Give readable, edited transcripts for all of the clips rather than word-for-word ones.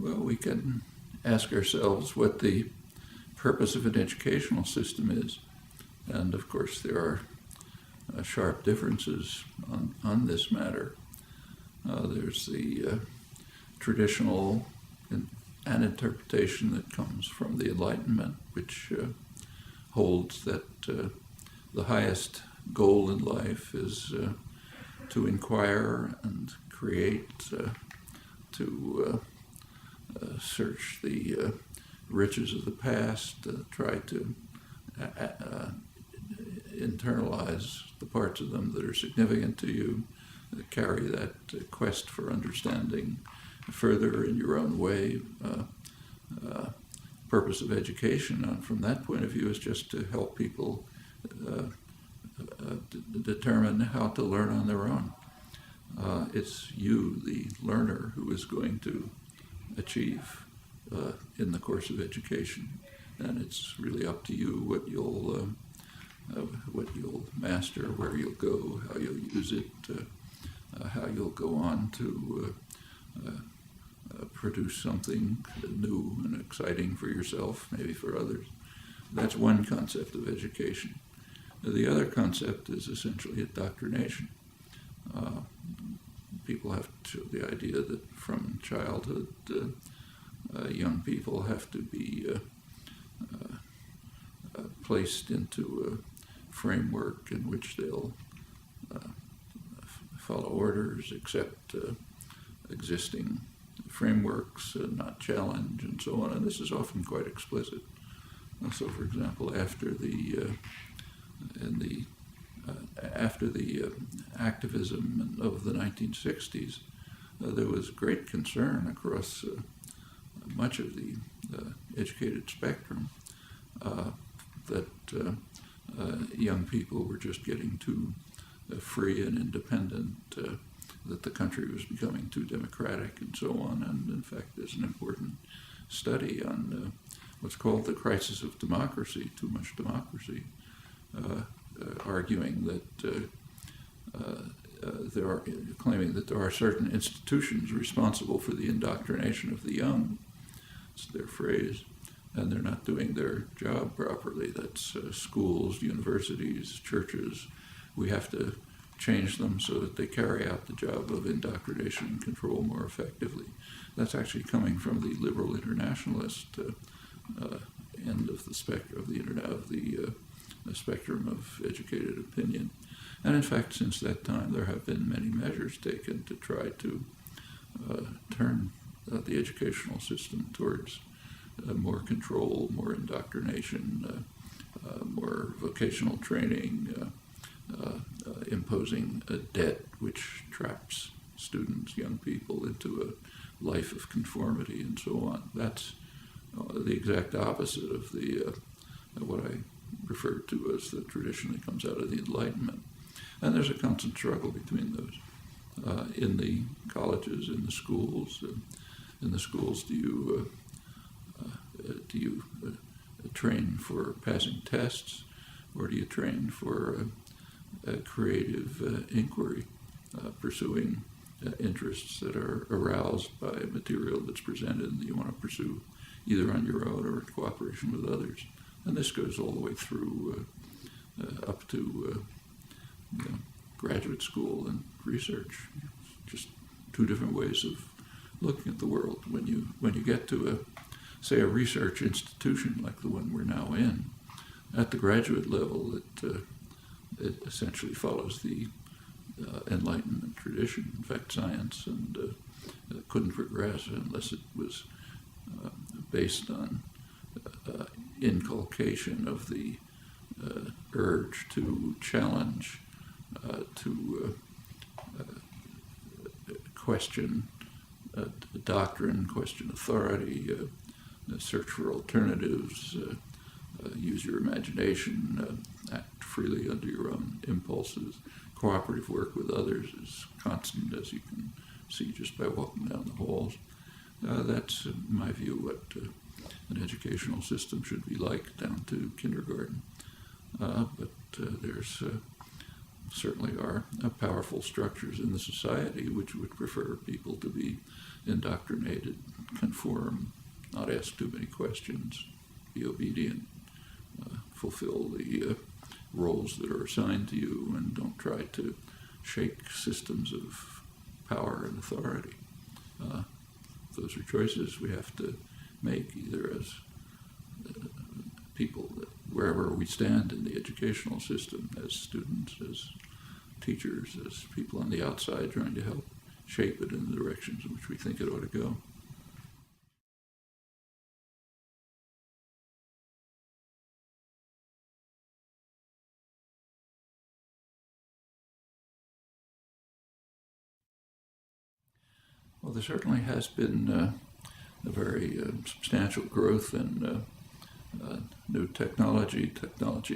Well, we can ask ourselves what the purpose of an educational system is. And of course, there are sharp differences on this matter. There's the traditional an interpretation that comes from the Enlightenment, which holds that the highest goal in life is to inquire and create, to search the riches of the past, try to internalize the parts of them that are significant to you, carry that quest for understanding further in your own way. Purpose of education, from that point of view, is just to help people determine how to learn on their own. It's you, the learner, who is going to achieve in the course of education, and it's really up to you what you'll master, where you'll go, how you'll use it, how you'll go on to produce something new and exciting for yourself, maybe for others. That's one concept of education. The other concept is essentially indoctrination. People have the idea that from childhood, young people have to be placed into a framework in which they'll follow orders, accept existing frameworks, not challenge, and so on. And this is often quite explicit. So, for example, after the activism of the 1960s, there was great concern across much of the educated spectrum that young people were just getting too free and independent, that the country was becoming too democratic, and so on. And in fact, there's an important study on what's called the crisis of democracy, too much democracy, arguing that claiming that there are certain institutions responsible for the indoctrination of the young. It's their phrase, and they're not doing their job properly. That's schools, universities, churches. We have to change them so that they carry out the job of indoctrination and control more effectively. That's actually coming from the liberal internationalist end of the spectrum of the spectrum of educated opinion. And in fact, since that time, there have been many measures taken to try to turn the educational system towards more control, more indoctrination, more vocational training, imposing a debt which traps students, young people, into a life of conformity and so on. That's the exact opposite of the what I refer to as the tradition that comes out of the Enlightenment. And there's a constant struggle between those. In the colleges, in the schools, do you train for passing tests, or do you train for creative inquiry, pursuing interests that are aroused by material that's presented and that you want to pursue either on your own or in cooperation with others? And this goes all the way through up to graduate school and research. Just two different ways of looking at the world. When you get to a research institution like the one we're now in, at the graduate level, it essentially follows the Enlightenment tradition. In fact, science couldn't progress unless it was based on inculcation of the urge to challenge, to question doctrine, question authority, search for alternatives, use your imagination, act freely under your own impulses. Cooperative work with others is constant, as you can see just by walking down the halls. That's, in my view, what an educational system should be like, down to kindergarten. But there's certainly are powerful structures in the society which would prefer people to be indoctrinated, conform, not ask too many questions, be obedient, fulfill the roles that are assigned to you, and don't try to shake systems of power and authority. Those are choices we have to make, either as people, wherever we stand in the educational system, as students, as teachers, as people on the outside trying to help shape it in the directions in which we think it ought to go. Well, there certainly has been a very substantial growth in new technology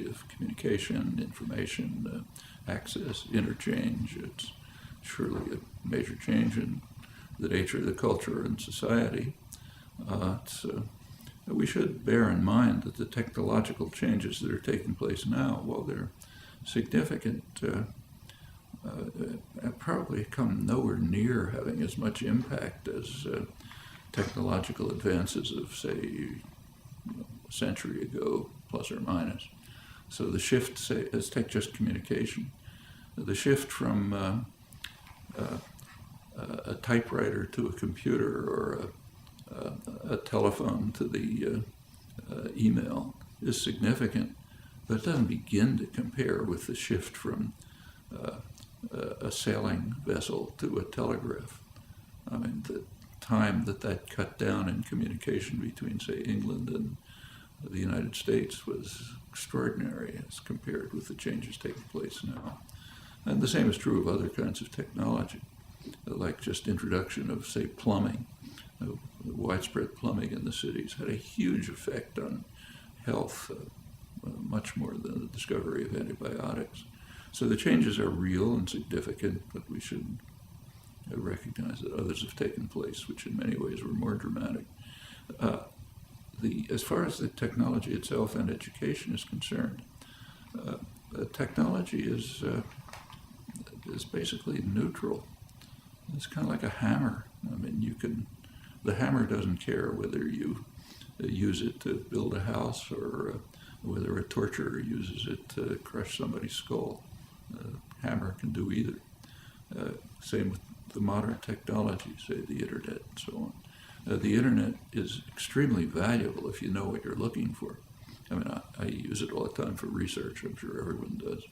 of communication, information, access, interchange. It's surely a major change in the nature of the culture and society. We should bear in mind that the technological changes that are taking place now, while they're significant, probably come nowhere near having as much impact as technological advances of, say, a century ago, plus or minus. So the shift, say, let's take just communication. The shift from a typewriter to a computer, or a telephone to the email is significant, but it doesn't begin to compare with the shift from a sailing vessel to a telegraph. I mean, the time that cut down in communication between, say, England and the United States was extraordinary as compared with the changes taking place now. And the same is true of other kinds of technology, like just introduction of, say, plumbing. Widespread plumbing in the cities had a huge effect on health, much more than the discovery of antibiotics. So the changes are real and significant, but we should recognize that others have taken place, which in many ways were more dramatic. As far as the technology itself and education is concerned, technology is basically neutral. It's kind of like a hammer. I mean, the hammer doesn't care whether you use it to build a house or whether a torturer uses it to crush somebody's skull. Hammer can do either. Same with the modern technology, say the internet and so on. The internet is extremely valuable if you know what you're looking for. I mean, I use it all the time for research. I'm sure everyone does.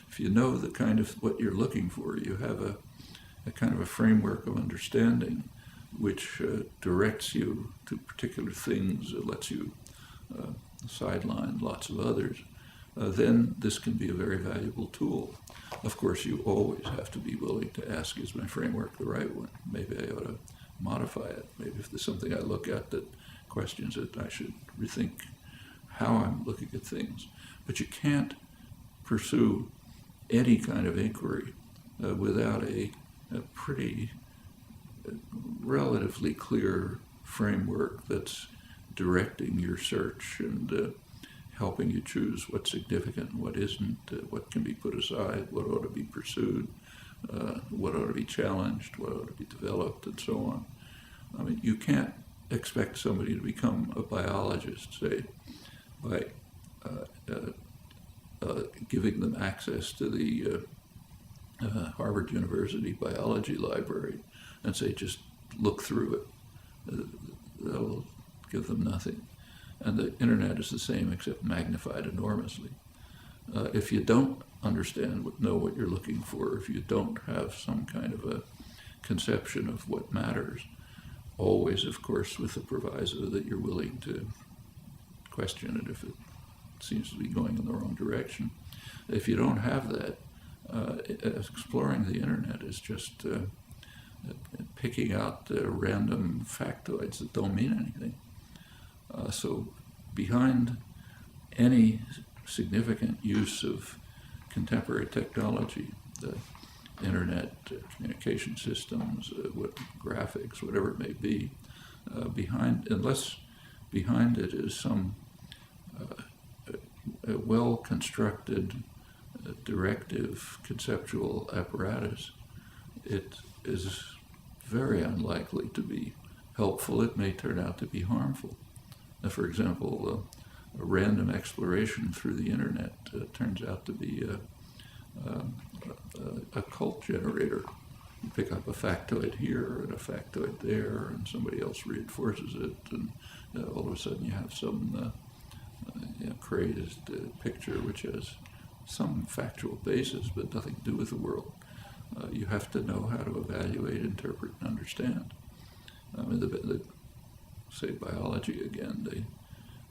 If you know the kind of what you're looking for, you have a kind of a framework of understanding which directs you to particular things, lets you sideline lots of others, then this can be a very valuable tool. Of course, you always have to be willing to ask, is my framework the right one? Maybe I ought to modify it. Maybe if there's something I look at that questions it, I should rethink how I'm looking at things. But you can't pursue any kind of inquiry without a pretty relatively clear framework that's directing your search and helping you choose what's significant and what isn't, what can be put aside, what ought to be pursued, what ought to be challenged, what ought to be developed, and so on. I mean, you can't expect somebody to become a biologist, say, by giving them access to the Harvard University biology library and say, just look through it. That'll give them nothing. And the internet is the same, except magnified enormously. If you don't understand, know what you're looking for, if you don't have some kind of a conception of what matters, always, of course, with the proviso that you're willing to question it if it seems to be going in the wrong direction. If you don't have that, exploring the internet is just picking out random factoids that don't mean anything. So behind any significant use of contemporary technology, the internet, communication systems, graphics, whatever it may be, unless behind it is some well-constructed directive conceptual apparatus, it is very unlikely to be helpful. It may turn out to be harmful. For example, a random exploration through the internet turns out to be a cult generator. You pick up a factoid here and a factoid there, and somebody else reinforces it, and all of a sudden you have some created picture which has some factual basis but nothing to do with the world. You have to know how to evaluate, interpret, and understand. Say biology again,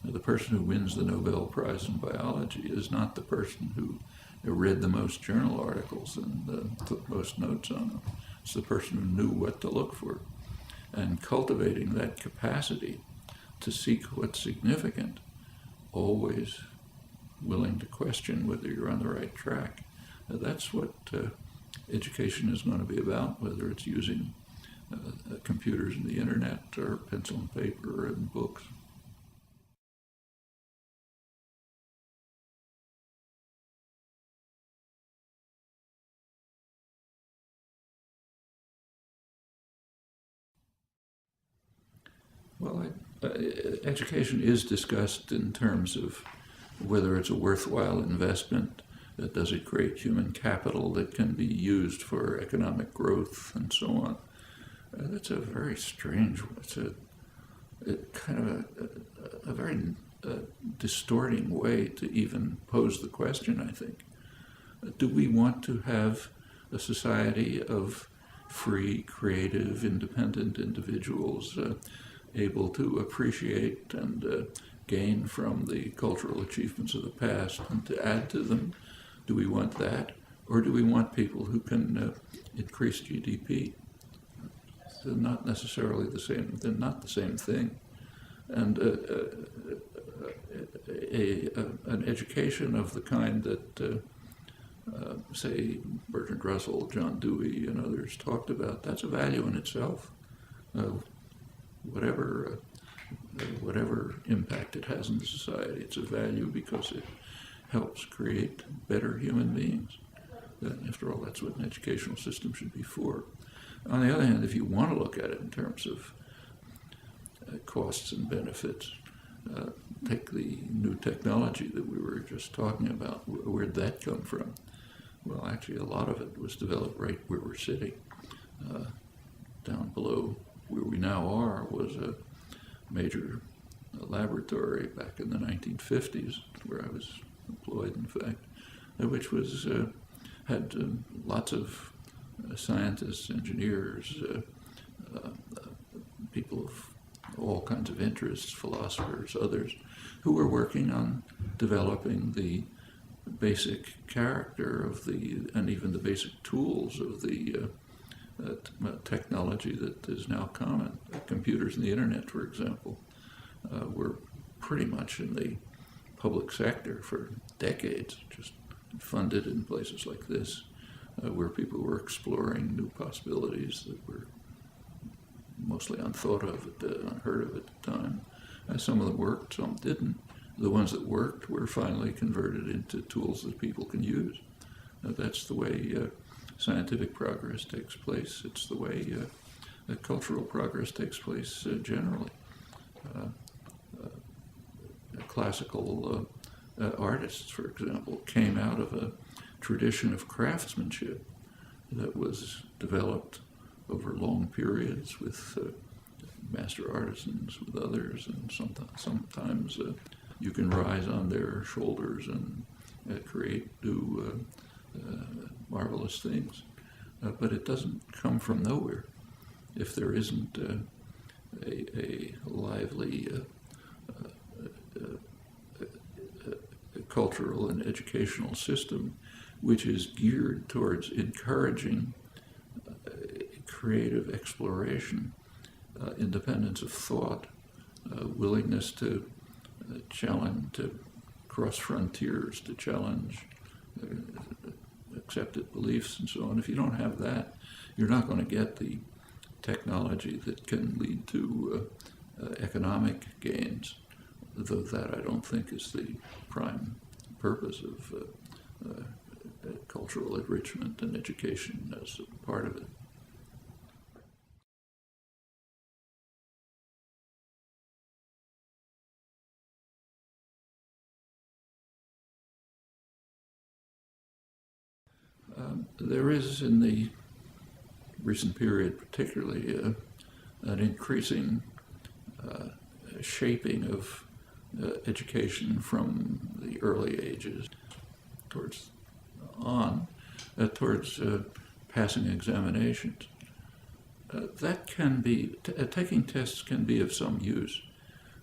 the person who wins the Nobel Prize in biology is not the person who read the most journal articles and took most notes on them. It's the person who knew what to look for. And cultivating that capacity to seek what's significant, always willing to question whether you're on the right track. That's what education is going to be about, whether it's using computers and the internet or pencil and paper and books. Well, education is discussed in terms of whether it's a worthwhile investment. Does it create human capital that can be used for economic growth and so on? That's a very strange, it's a kind of a very distorting way to even pose the question, I think. Do we want to have a society of free, creative, independent individuals able to appreciate and gain from the cultural achievements of the past and to add to them? Do we want that? Or do we want people who can increase GDP? They're not necessarily the same, they're not the same thing. And an education of the kind that, say, Bertrand Russell, John Dewey, and others talked about, that's a value in itself. Whatever impact it has in the society, it's a value because it helps create better human beings. After all, that's what an educational system should be for. On the other hand, if you want to look at it in terms of costs and benefits, take the new technology that we were just talking about. Where'd that come from? Well, actually, a lot of it was developed right where we're sitting. Down below where we now are was a major laboratory back in the 1950s, where I was employed, in fact, which was had lots of scientists, engineers, people of all kinds of interests, philosophers, others, who were working on developing the basic character of and even the basic tools of the technology that is now common. Computers and the internet, for example, were pretty much in the public sector for decades, just funded in places like this, where people were exploring new possibilities that were mostly unthought of, unheard of at the time. Some of them worked, some didn't. The ones that worked were finally converted into tools that people can use. That's the way scientific progress takes place. It's the way cultural progress takes place generally. Classical artists, for example, came out of a tradition of craftsmanship that was developed over long periods with master artisans, with others, and sometimes you can rise on their shoulders and create new marvelous things. But it doesn't come from nowhere if there isn't a lively cultural and educational system which is geared towards encouraging creative exploration, independence of thought, willingness to challenge, to cross frontiers, to challenge accepted beliefs and so on. If you don't have that, you're not going to get the technology that can lead to economic gains, though that I don't think is the prime purpose of cultural enrichment and education as a part of it. There is, in the recent period particularly, an increasing shaping of education from the early ages towards passing examinations. That can be, taking tests can be of some use,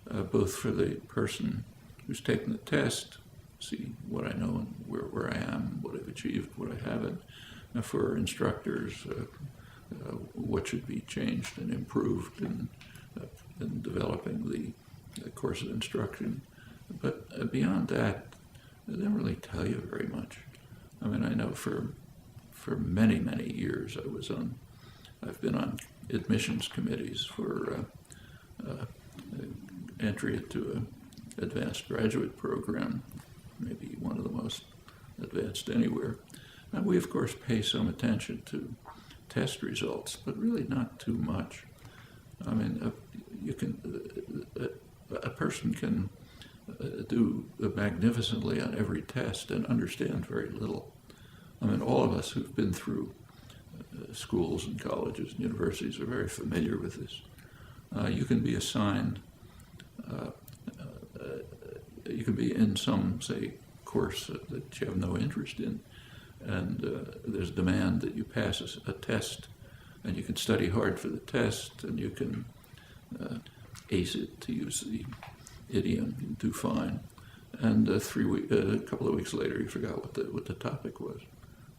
both for the person who's taking the test, see what I know and where I am, what I've achieved, what I haven't, for instructors, what should be changed and improved in developing the course of instruction. But beyond that, they don't really tell you very much. I mean, I know for many, many years I've been on admissions committees for entry into an advanced graduate program, maybe one of the most advanced anywhere. And we, of course, pay some attention to test results, but really not too much. I mean, a person can do magnificently on every test and understand very little. I mean, all of us who've been through schools and colleges and universities are very familiar with this. You can be assigned, you can be in some, say, course that you have no interest in, and there's demand that you pass a test, and you can study hard for the test, and you can ace it, to use the idiom, you do fine. And a couple of weeks later, you forgot what the topic was.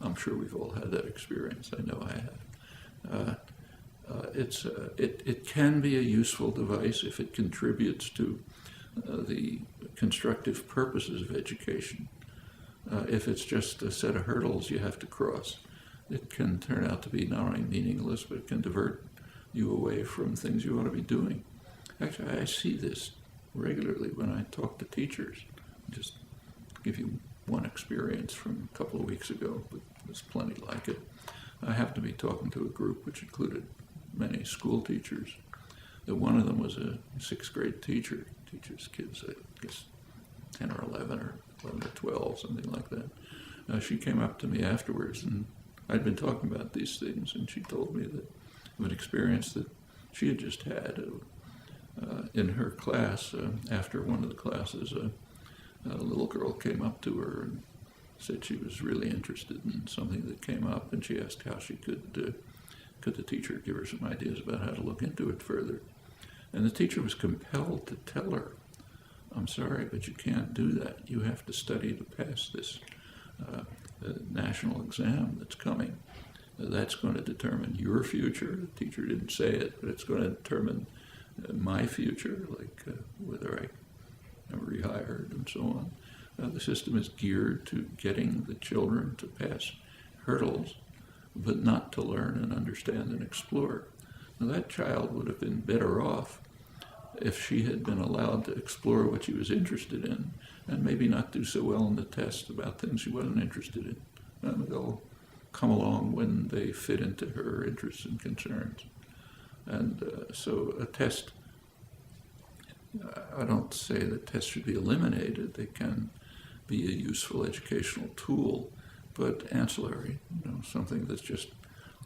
I'm sure we've all had that experience. I know I have. It can be a useful device if it contributes to the constructive purposes of education. If it's just a set of hurdles you have to cross, it can turn out to be not only meaningless, but it can divert you away from things you ought to be doing. Actually, I see this regularly when I talk to teachers. Just give you one experience from a couple of weeks ago, but there's plenty like it. I happened to be talking to a group which included many school teachers. One of them was a sixth grade teacher, teaches kids, I guess, 10 or 11 or 11 or 12, something like that. She came up to me afterwards, and I'd been talking about these things, and she told me that of an experience that she had just had in her class. After one of the classes, a little girl came up to her and said she was really interested in something that came up, and she asked how she could the teacher give her some ideas about how to look into it further. And the teacher was compelled to tell her, I'm sorry, but you can't do that. You have to study to pass this national exam that's coming. That's going to determine your future. The teacher didn't say it, but it's going to determine my future, like whether I am rehired and so on. The system is geared to getting the children to pass hurdles, but not to learn and understand and explore. Now, that child would have been better off if she had been allowed to explore what she was interested in, and maybe not do so well in the test about things she wasn't interested in. And they'll come along when they fit into her interests and concerns. And so a test, I don't say that tests should be eliminated. They can be a useful educational tool, but ancillary, something that's just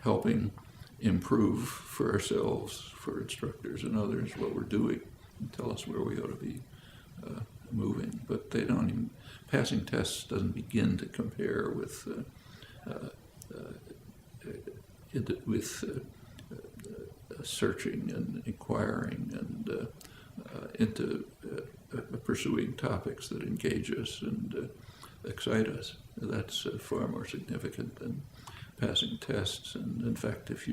helping improve for ourselves, for instructors and others, what we're doing, and tell us where we ought to be moving. But they don't even, passing tests doesn't begin to compare with searching and inquiring and into pursuing topics that engage us and excite us. That's far more significant than passing tests. And in fact, if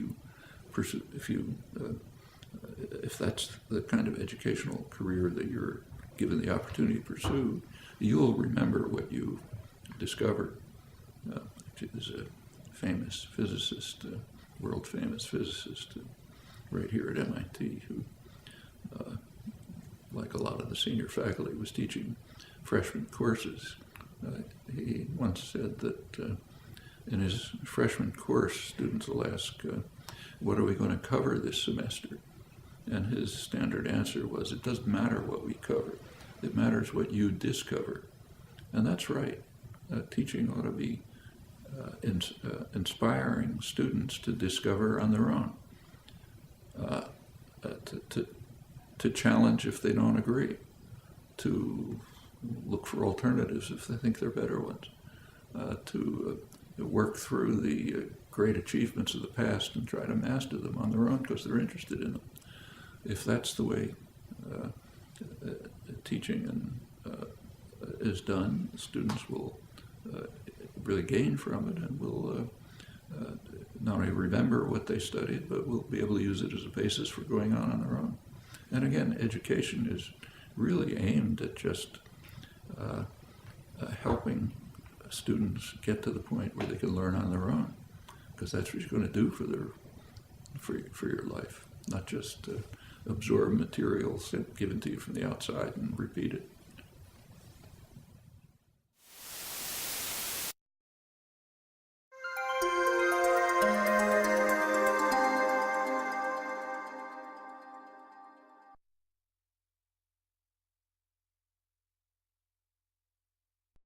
that's the kind of educational career that you're given the opportunity to pursue, you'll remember what you discovered. There's a famous physicist, world famous physicist, right here at MIT, who, like a lot of the senior faculty, was teaching freshman courses. He once said that In his freshman course, students will ask, what are we going to cover this semester? And his standard answer was, it doesn't matter what we cover. It matters what you discover. And that's right. Teaching ought to be inspiring students to discover on their own, to challenge if they don't agree, to look for alternatives if they think they're better ones, to work through the great achievements of the past and try to master them on their own because they're interested in them. If that's the way teaching is done, students will really gain from it and will not only remember what they studied, but will be able to use it as a basis for going on their own. And again, education is really aimed at just helping students get to the point where they can learn on their own, because that's what you're going to do for your life, not just absorb material given to you from the outside and repeat it.